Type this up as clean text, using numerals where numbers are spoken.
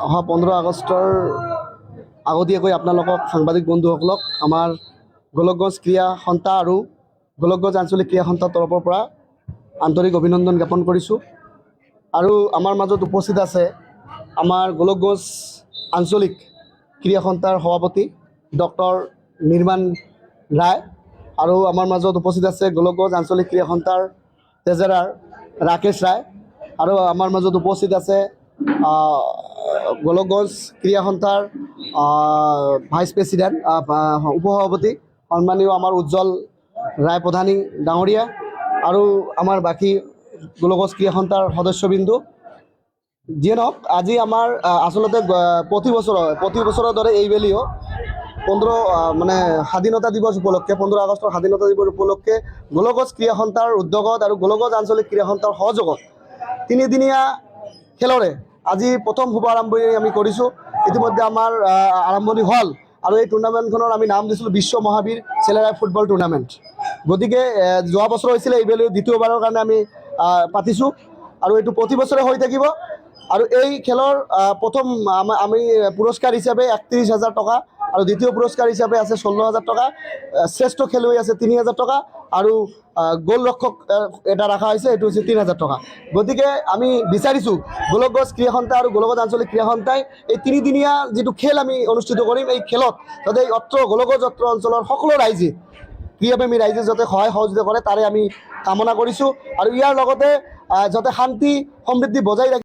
অহা 15 আগষ্টৰ আগতীয়াকৈ আপোনালোকক সাংবাদিক বন্ধুসকলক আমাৰ গোলকগঞ্জ ক্ৰীড়া সন্থা আৰু গোলকগঞ্জ আঞ্চলিক ক্ৰীড়া সন্থাৰ তৰফৰ পৰা আন্তৰিক অভিনন্দন জ্ঞাপন কৰিছোঁ। আৰু আমাৰ মাজত উপস্থিত আছে আমাৰ গোলকগঞ্জ আঞ্চলিক ক্ৰীড়া সন্থাৰ সভাপতি ডক্টৰ নিৰ্মাণ ৰায়, আৰু আমাৰ মাজত উপস্থিত আছে গোলকগঞ্জ আঞ্চলিক ক্ৰীড়া সন্থাৰ ট্ৰেজাৰাৰ ৰাকেশ ৰায়, আৰু আমাৰ মাজত উপস্থিত আছে গোলকগঞ্জ ক্ৰীড়া সন্থাৰ ভাইচ প্ৰেছিডেণ্ট উপসভাপতি সন্মানীয় আমাৰ উজ্জ্বল ৰায় প্ৰধানী ডাঙৰীয়া, আৰু আমাৰ বাকী গোলকগঞ্জ ক্ৰীড়া সন্থাৰ সদস্যবৃন্দ। যিয়ে নহওক, আজি আমাৰ আচলতে প্ৰতি বছৰৰ দৰে এইবেলিও 15 স্বাধীনতা দিৱস উপলক্ষে 15 আগষ্টৰ স্বাধীনতা দিৱস উপলক্ষে গোলকগঞ্জ ক্ৰীড়া সন্থাৰ উদ্যোগত আৰু গোলকগঞ্জ আঞ্চলিক ক্ৰীড়া সন্থাৰ সহযোগত 3দিনীয়া খেলৰে আজি প্ৰথম শুভাৰম্ভণি আমি কৰিছোঁ। ইতিমধ্যে আমাৰ আৰম্ভণি হ'ল, আৰু এই টুৰ্ণামেণ্টখনৰ আমি নাম দিছিলোঁ বিশ্ব মহাবীৰ চেলেৰাই ফুটবল টুৰ্ণামেণ্ট। গতিকে যোৱা বছৰ হৈছিলে, এইবেলি দ্বিতীয়বাৰৰ কাৰণে আমি পাতিছোঁ, আৰু এইটো প্ৰতি বছৰে হৈ থাকিব। আৰু এই খেলৰ প্ৰথম আমি পুৰস্কাৰ হিচাপে 31,000 টকা, আৰু দ্বিতীয় পুৰস্কাৰ হিচাপে আছে 16,000 টকা, শ্ৰেষ্ঠ খেলুৱৈ আছে 3,000 টকা, আৰু গোল ৰক্ষক এটা ৰখা হৈছে, এইটো হৈছে 3,000 টকা। গতিকে আমি বিচাৰিছোঁ গোলকগঞ্জ ক্ৰীড়া সন্থা আৰু গোলকগঞ্জ আঞ্চলিক ক্ৰীড়া সন্থাই এই 3দিনীয়া যিটো খেল আমি অনুষ্ঠিত কৰিম, এই খেলত যাতে গোলকগঞ্জ অঞ্চলৰ সকলো ৰাইজে, ক্ৰীড়াপ্ৰেমী ৰাইজে যাতে সহায় সহযোগিতা কৰে, তাৰে আমি কামনা কৰিছোঁ। আৰু ইয়াৰ লগতে যাতে শান্তি সমৃদ্ধি বজাই ৰাখি